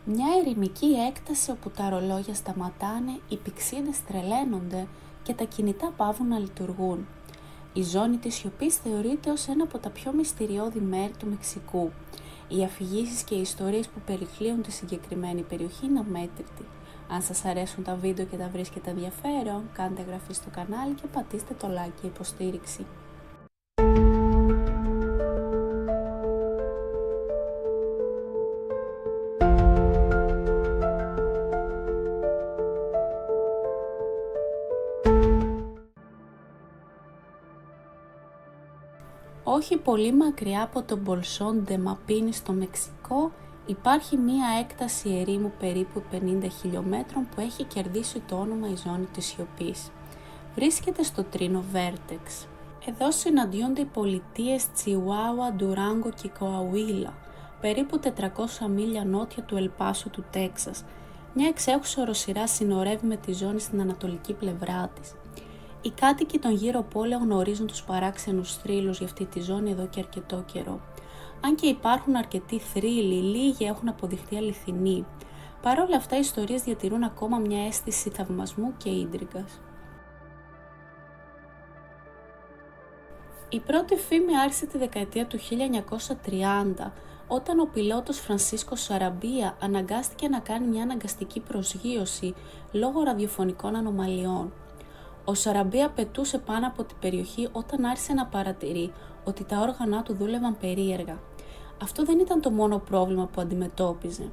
Μια ερημική έκταση όπου τα ρολόγια σταματάνε, οι πηξίδες τρελαίνονται και τα κινητά παύουν να λειτουργούν. Η ζώνη της σιωπής θεωρείται ως ένα από τα πιο μυστηριώδη μέρη του Μεξικού. Οι αφηγήσεις και οι ιστορίες που περικλείουν τη συγκεκριμένη περιοχή είναι αμέτρητοι. Αν σας αρέσουν τα βίντεο και τα βρίσκετε ενδιαφέρον, κάντε εγγραφή στο κανάλι και πατήστε το like για υποστήριξη. Όχι πολύ μακριά από το Bolsón de Mapimí στο Μεξικό υπάρχει μία έκταση ερήμου περίπου 50 χιλιόμετρων που έχει κερδίσει το όνομα η ζώνη της σιωπής. Βρίσκεται στο τρίνο Βέρτεξ. Εδώ συναντιούνται οι πολιτείες Τσιουάουα, Ντουράγκο και Κοαουίλα, περίπου 400 μίλια νότια του Ελπάσο του Τέξας. Μια εξέχουσα οροσειρά συνορεύει με τη ζώνη στην ανατολική πλευρά της. Οι κάτοικοι των γύρω πόλεων γνωρίζουν τους παράξενους θρύλους για αυτή τη ζώνη εδώ και αρκετό καιρό. Αν και υπάρχουν αρκετοί θρύλοι, λίγοι έχουν αποδειχθεί αληθινοί. Παρ' όλα αυτά, οι ιστορίες διατηρούν ακόμα μια αίσθηση θαυμασμού και ίντριγκας. Η πρώτη φήμη άρχισε τη δεκαετία του 1930, όταν ο πιλότος Φρανσίσκο Σαραμπία αναγκάστηκε να κάνει μια αναγκαστική προσγείωση λόγω ραδιοφωνικών ανομαλιών. Ο Σαραμπία πετούσε πάνω από την περιοχή όταν άρχισε να παρατηρεί ότι τα όργανα του δούλευαν περίεργα. Αυτό δεν ήταν το μόνο πρόβλημα που αντιμετώπιζε.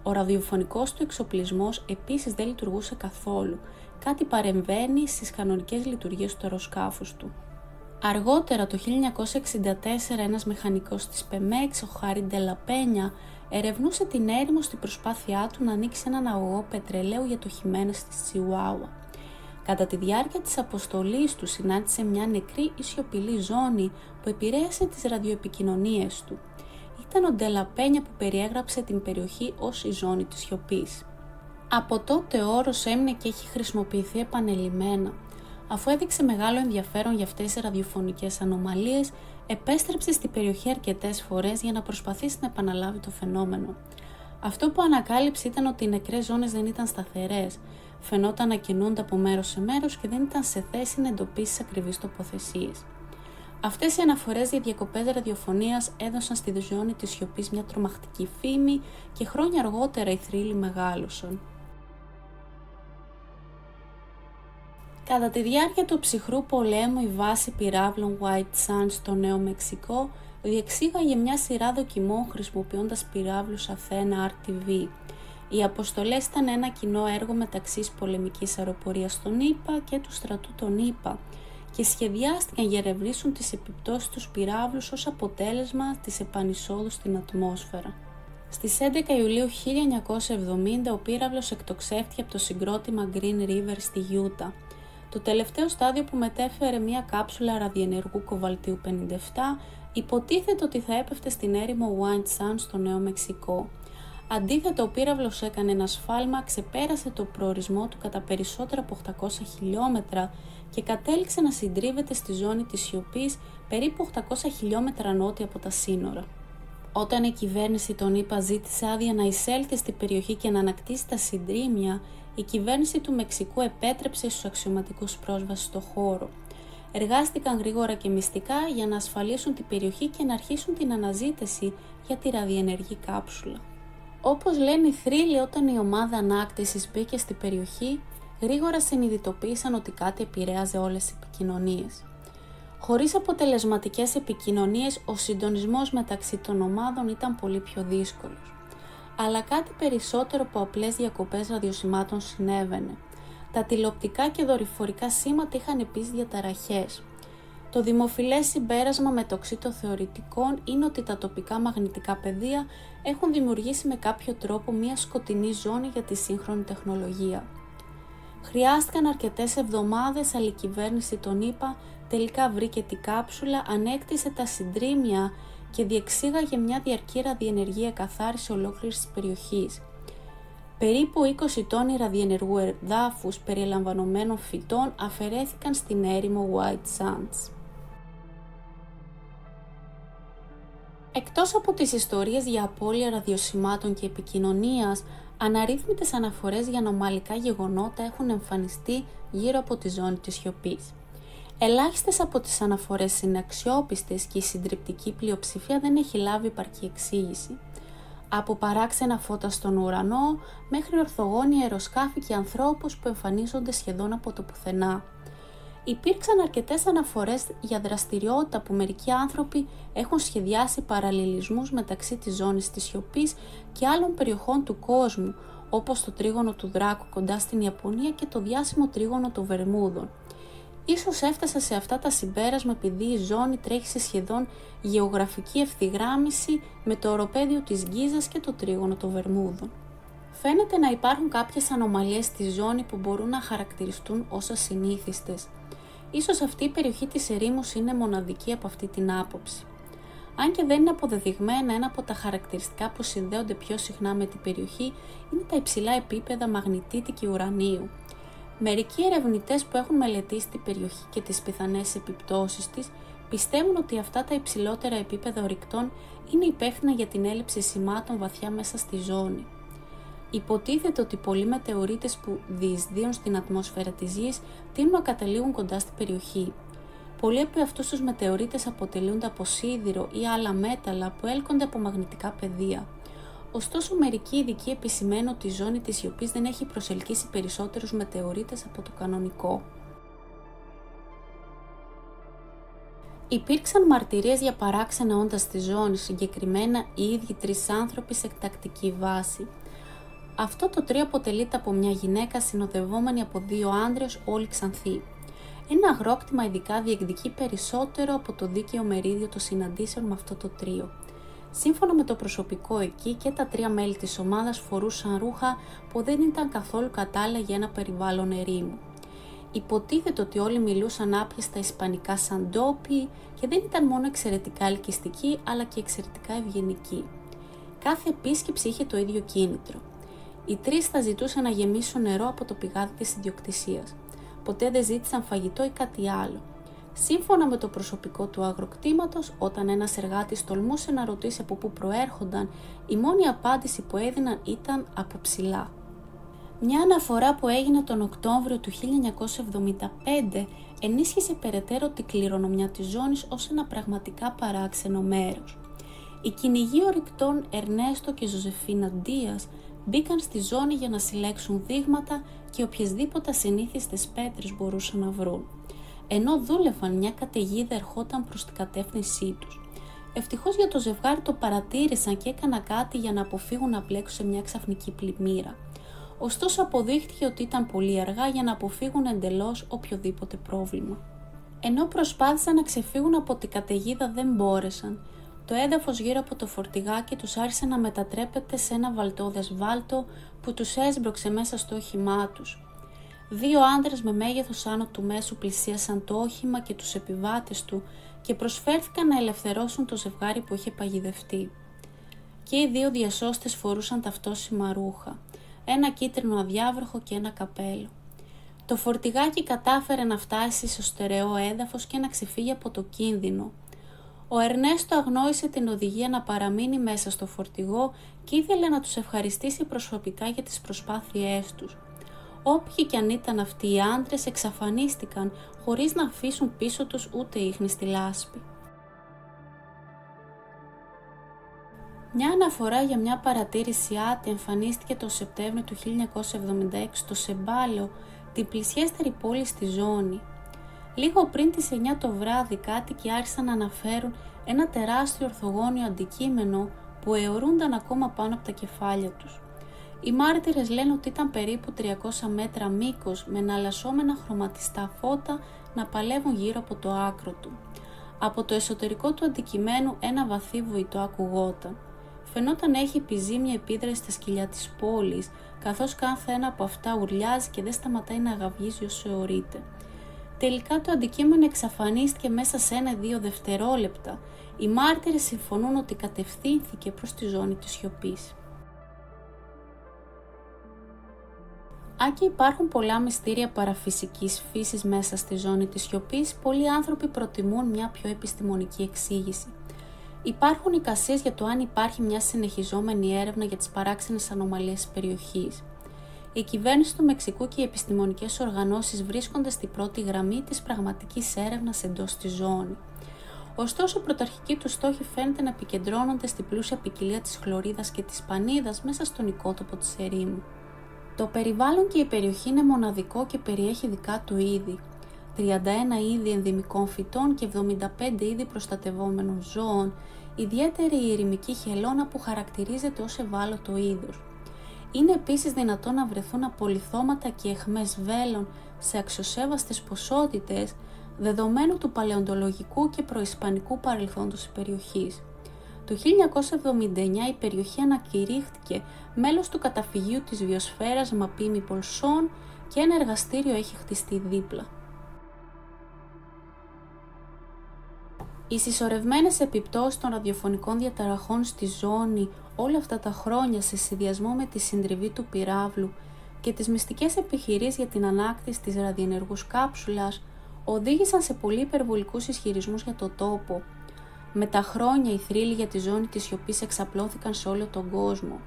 Ο ραδιοφωνικός του εξοπλισμός επίσης δεν λειτουργούσε καθόλου, κάτι παρεμβαίνει στις κανονικές λειτουργίες του αεροσκάφους του. Αργότερα το 1964 ένας μηχανικός της Pemex, ο Χάρι Ντελαπένια, ερευνούσε την έρημο στην προσπάθειά του να ανοίξει έναν αγωγό πετρελαίου για το Χιμένες της Τσιουάουα. Κατά τη διάρκεια της αποστολής του συνάντησε μια νεκρή ή σιωπηλή ζώνη που επηρέασε τις ραδιοεπικοινωνίες του. Ήταν ο Ντελαπένια που περιέγραψε την περιοχή ως η ζώνη της σιωπής. Από τότε ο όρος έμεινε και έχει χρησιμοποιηθεί επανελειμμένα. Αφού έδειξε μεγάλο ενδιαφέρον για αυτές τις ραδιοφωνικές ανομαλίες, επέστρεψε στην περιοχή αρκετές φορές για να προσπαθήσει να επαναλάβει το φαινόμενο. Αυτό που ανακάλυψε ήταν ότι οι νεκρές ζώνες δεν ήταν σταθερές, φαινόταν να κινούνται από μέρος σε μέρος και δεν ήταν σε θέση να εντοπίσει ακριβείς τοποθεσίες. Αυτές οι αναφορές για διακοπές ραδιοφωνίας έδωσαν στη ζώνη της σιωπής μια τρομακτική φήμη και χρόνια αργότερα οι θρύλοι μεγάλωσαν. Κατά τη διάρκεια του ψυχρού πολέμου, η βάση πυράβλων White Sands στο Νέο Μεξικό διεξήγαγε μια σειρά δοκιμών χρησιμοποιώντας πυράβλους Athena RTV. Οι αποστολές ήταν ένα κοινό έργο μεταξύ της πολεμικής αεροπορίας των ΗΠΑ και του στρατού των ΗΠΑ και σχεδιάστηκαν για να ερευνήσουν τις επιπτώσεις τους πυράβλους ως αποτέλεσμα της επανεισόδου στην ατμόσφαιρα. Στις 11 Ιουλίου 1970 ο πύραυλος εκτοξεύτηκε από το συγκρότημα Green River στη Γιούτα. Το τελευταίο στάδιο που μετέφερε μια κάψουλα ραδιενεργού κοβαλτίου 57 υποτίθεται ότι θα έπεφτε στην έρημο White Sands στο Νέο Μεξικό. Αντίθετα, ο πύραυλος έκανε ένα σφάλμα, ξεπέρασε το προορισμό του κατά περισσότερα από 800 χιλιόμετρα και κατέληξε να συντρίβεται στη ζώνη της σιωπής περίπου 800 χιλιόμετρα νότια από τα σύνορα. Όταν η κυβέρνηση των ΗΠΑ ζήτησε άδεια να εισέλθει στην περιοχή και να ανακτήσει τα συντρίμμια, η κυβέρνηση του Μεξικού επέτρεψε στους αξιωματικούς πρόσβαση στο χώρο. Εργάστηκαν γρήγορα και μυστικά για να ασφαλίσουν την περιοχή και να αρχίσουν την αναζήτηση για τη ραδιενεργή κάψουλα. Όπως λένε οι θρύλοι, όταν η ομάδα ανάκτησης μπήκε στην περιοχή, γρήγορα συνειδητοποίησαν ότι κάτι επηρέαζε όλες τις επικοινωνίες. Χωρίς αποτελεσματικές επικοινωνίες, ο συντονισμός μεταξύ των ομάδων ήταν πολύ πιο δύσκολος. Αλλά κάτι περισσότερο από απλές διακοπές ραδιοσημάτων συνέβαινε. Τα τηλεοπτικά και δορυφορικά σήματα είχαν επίσης διαταραχές. Το δημοφιλές συμπέρασμα μεταξύ των θεωρητικών είναι ότι τα τοπικά μαγνητικά πεδία έχουν δημιουργήσει με κάποιο τρόπο μια σκοτεινή ζώνη για τη σύγχρονη τεχνολογία. Χρειάστηκαν αρκετές εβδομάδες, αλλά η κυβέρνηση των ΗΠΑ τελικά βρήκε την κάψουλα, ανέκτησε τα συντρίμμια και διεξήγαγε μια διαρκή ραδιενεργή εκαθάριση ολόκληρης της περιοχής. Περίπου 20 τόνοι ραδιενεργού εδάφους περιλαμβανομένων φυτών αφαιρέθηκαν στην έρημο White Sands. Εκτός από τις ιστορίες για απώλεια ραδιοσημάτων και επικοινωνίας, αναρρύθμιτες αναφορές για ανομαλικά γεγονότα έχουν εμφανιστεί γύρω από τη ζώνη της σιωπής. Ελάχιστες από τις αναφορές είναι αξιόπιστες και η συντριπτική πλειοψηφία δεν έχει λάβει επαρκή εξήγηση. Από παράξενα φώτα στον ουρανό μέχρι ορθογώνια αεροσκάφη και ανθρώπους που εμφανίζονται σχεδόν από το πουθενά. Υπήρξαν αρκετές αναφορές για δραστηριότητα που μερικοί άνθρωποι έχουν σχεδιάσει παραλληλισμούς μεταξύ της ζώνης της σιωπής και άλλων περιοχών του κόσμου, όπως το τρίγωνο του Δράκου κοντά στην Ιαπωνία και το διάσημο τρίγωνο των Βερμούδων. Ίσως έφτασα σε αυτά τα συμπέρασμα επειδή η ζώνη τρέχει σε σχεδόν γεωγραφική ευθυγράμμιση με το οροπέδιο της Γκίζας και το τρίγωνο των Βερμούδων. Φαίνεται να υπάρχουν κάποιες ανομαλίες στη ζώνη που μπορούν να χαρακτηριστούν ως ασυνήθιστες. Ίσως αυτή η περιοχή της ερήμους είναι μοναδική από αυτή την άποψη. Αν και δεν είναι αποδεδειγμένα, ένα από τα χαρακτηριστικά που συνδέονται πιο συχνά με την περιοχή είναι τα υψηλά επίπεδα μαγνητίτη και ουρανίου. Μερικοί ερευνητές που έχουν μελετήσει την περιοχή και τις πιθανές επιπτώσεις της πιστεύουν ότι αυτά τα υψηλότερα επίπεδα ορυκτών είναι υπεύθυνα για την έλλειψη σημάτων βαθιά μέσα στη ζώνη. Υποτίθεται ότι πολλοί μετεωρίτες που διεισδύουν στην ατμόσφαιρα της Γης τείνουν να καταλήγουν κοντά στην περιοχή. Πολλοί από αυτούς τους μετεωρίτες αποτελούνται από σίδηρο ή άλλα μέταλλα που έλκονται από μαγνητικά πεδία. Ωστόσο, μερικοί ειδικοί επισημαίνουν ότι η ζώνη της σιωπής δεν έχει προσελκύσει περισσότερους μετεωρίτες από το κανονικό. Υπήρξαν μαρτυρίες για παράξενα όντα στη ζώνη, συγκεκριμένα οι ίδιοι 3 άνθρωποι σε εκτακτική βάση. Αυτό το τρίο αποτελείται από μια γυναίκα συνοδευόμενη από 2 άντρες, όλοι ξανθοί. Ένα αγρόκτημα ειδικά διεκδικεί περισσότερο από το δίκαιο μερίδιο των συναντήσεων με αυτό το τρίο. Σύμφωνα με το προσωπικό εκεί, και τα 3 μέλη της ομάδας φορούσαν ρούχα που δεν ήταν καθόλου κατάλληλα για ένα περιβάλλον ερήμου. Υποτίθεται ότι όλοι μιλούσαν άπιαστα ισπανικά σαν ντόπιοι και δεν ήταν μόνο εξαιρετικά ελκυστικοί αλλά και εξαιρετικά ευγενικοί. Κάθε επίσκεψη είχε το ίδιο κίνητρο. Οι 3 θα ζητούσαν να γεμίσουν νερό από το πηγάδι της ιδιοκτησίας. Ποτέ δεν ζήτησαν φαγητό ή κάτι άλλο. Σύμφωνα με το προσωπικό του αγροκτήματος, όταν ένας εργάτης τολμούσε να ρωτήσει από πού προέρχονταν, η μόνη απάντηση που έδιναν ήταν από ψηλά. Μια αναφορά που έγινε τον Οκτώβριο του 1975 ενίσχυσε περαιτέρω την κληρονομιά της ζώνης ως ένα πραγματικά παράξενο μέρος. Οι κυνηγοί ορυκτών Ερνέστο και Ζωζεφίνα Ντίας μπήκαν στη ζώνη για να συλλέξουν δείγματα και οποιασδήποτε ασυνήθιστες πέτρες μπορούσαν να βρουν. Ενώ δούλευαν, μια καταιγίδα ερχόταν προς την κατεύθυνσή τους. Ευτυχώς για το ζευγάρι το παρατήρησαν και έκαναν κάτι για να αποφύγουν να μπλέξουν σε μια ξαφνική πλημμύρα. Ωστόσο αποδείχθηκε ότι ήταν πολύ αργά για να αποφύγουν εντελώς οποιοδήποτε πρόβλημα. Ενώ προσπάθησαν να ξεφύγουν από την καταιγίδα δεν μπόρεσαν. Το έδαφος γύρω από το φορτηγάκι τους άρχισε να μετατρέπεται σε ένα βαλτόδες βάλτο που τους έσπρωξε μέσα στο όχημά τους. 2 άντρες με μέγεθος άνω του μέσου πλησίασαν το όχημα και τους επιβάτες του και προσφέρθηκαν να ελευθερώσουν το ζευγάρι που είχε παγιδευτεί. Και οι 2 διασώστες φορούσαν ταυτόσιμα ρούχα, ένα κίτρινο αδιάβροχο και ένα καπέλο. Το φορτηγάκι κατάφερε να φτάσει στο στερεό έδαφος και να ξεφύγει από το κίνδυνο. Ο Ερνέστο αγνόησε την οδηγία να παραμείνει μέσα στο φορτηγό και ήθελε να τους ευχαριστήσει προσωπικά για τις προσπάθειές τους. Όποιοι κι αν ήταν αυτοί οι άντρες εξαφανίστηκαν χωρίς να αφήσουν πίσω τους ούτε ίχνη στη λάσπη. Μια αναφορά για μια παρατήρηση άτη εμφανίστηκε το Σεπτέμβριο του 1976 στο Σεμπάλεο, την πλησιέστερη πόλη στη ζώνη. Λίγο πριν τις 9 το βράδυ κάτοικοι άρχισαν να αναφέρουν ένα τεράστιο ορθογώνιο αντικείμενο που αιωρούνταν ακόμα πάνω από τα κεφάλια τους. Οι μάρτυρες λένε ότι ήταν περίπου 300 μέτρα μήκος με εναλλασσόμενα χρωματιστά φώτα να παλεύουν γύρω από το άκρο του. Από το εσωτερικό του αντικειμένου ένα βαθύ βουητό ακουγόταν. Φαινόταν να έχει επιζήμια επίδραση στα σκυλιά της πόλης, καθώς κάθε ένα από αυτά ουρλιάζει και δεν σταματάει να γαυγίζει όσο αιωρείται. Τελικά το αντικείμενο εξαφανίστηκε μέσα σε 1-2 δευτερόλεπτα. Οι μάρτυρες συμφωνούν ότι κατευθύνθηκε προς τη ζώνη της σιωπής. Αν και υπάρχουν πολλά μυστήρια παραφυσικής φύσης μέσα στη ζώνη της σιωπής, πολλοί άνθρωποι προτιμούν μια πιο επιστημονική εξήγηση. Υπάρχουν εικασίες για το αν υπάρχει μια συνεχιζόμενη έρευνα για τις παράξενες ανομαλίες της περιοχής. Η κυβέρνηση του Μεξικού και οι επιστημονικές οργανώσεις βρίσκονται στην πρώτη γραμμή της πραγματικής έρευνας εντός της ζώνη. Ωστόσο, πρωταρχικοί τους στόχοι φαίνεται να επικεντρώνονται στην πλούσια ποικιλία της χλωρίδας και της πανίδας μέσα στον οικότοπο της ερήμου. Το περιβάλλον και η περιοχή είναι μοναδικό και περιέχει δικά του είδη. 31 είδη ενδυμικών φυτών και 75 είδη προστατευόμενων ζώων, ιδιαίτερη η ερημική χελώνα που χαρακτηρίζεται ως ευάλωτο είδος. Είναι επίσης δυνατόν να βρεθούν απολιθώματα και αιχμές βέλων σε αξιοσέβαστες ποσότητες, δεδομένου του παλαιοντολογικού και προϊσπανικού παρελθόντος της περιοχής. Το 1979 η περιοχή ανακηρύχθηκε μέλος του καταφυγίου της βιοσφαίρας Μαπίμι Πολσόν και ένα εργαστήριο έχει χτιστεί δίπλα. Οι συσσωρευμένες επιπτώσεις των ραδιοφωνικών διαταραχών στη ζώνη όλα αυτά τα χρόνια σε συνδυασμό με τη συντριβή του πυράβλου και τις μυστικές επιχειρήσεις για την ανάκτηση της ραδιενεργούς κάψουλας οδήγησαν σε πολύ υπερβολικούς ισχυρισμούς για το τόπο. Με τα χρόνια οι θρύλοι για τη ζώνη της σιωπής εξαπλώθηκαν σε όλο τον κόσμο.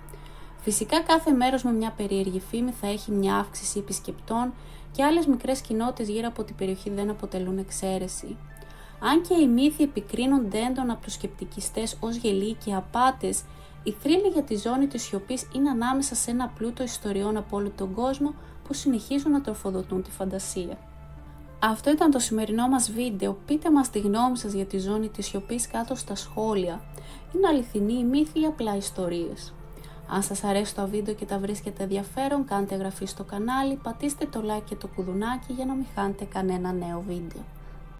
Φυσικά κάθε μέρος με μια περίεργη φήμη θα έχει μια αύξηση επισκεπτών και άλλες μικρές κοινότητες γύρω από την περιοχή δεν αποτελούν εξαίρεση. Αν και οι μύθοι επικρίνονται έντονα από τους σκεπτικιστές ως γελοί και απάτες, οι θρύλοι για τη ζώνη της σιωπής είναι ανάμεσα σε ένα πλούτο ιστοριών από όλο τον κόσμο που συνεχίζουν να τροφοδοτούν τη φαντασία. Αυτό ήταν το σημερινό μας βίντεο. Πείτε μας τη γνώμη σας για τη ζώνη της σιωπής κάτω στα σχόλια. Είναι αληθινή η μύθη ή απλά ιστορίες? Αν σας αρέσει το βίντεο και τα βρίσκετε ενδιαφέρον, κάντε εγγραφή στο κανάλι, πατήστε το like και το κουδουνάκι για να μην χάνετε κανένα νέο βίντεο.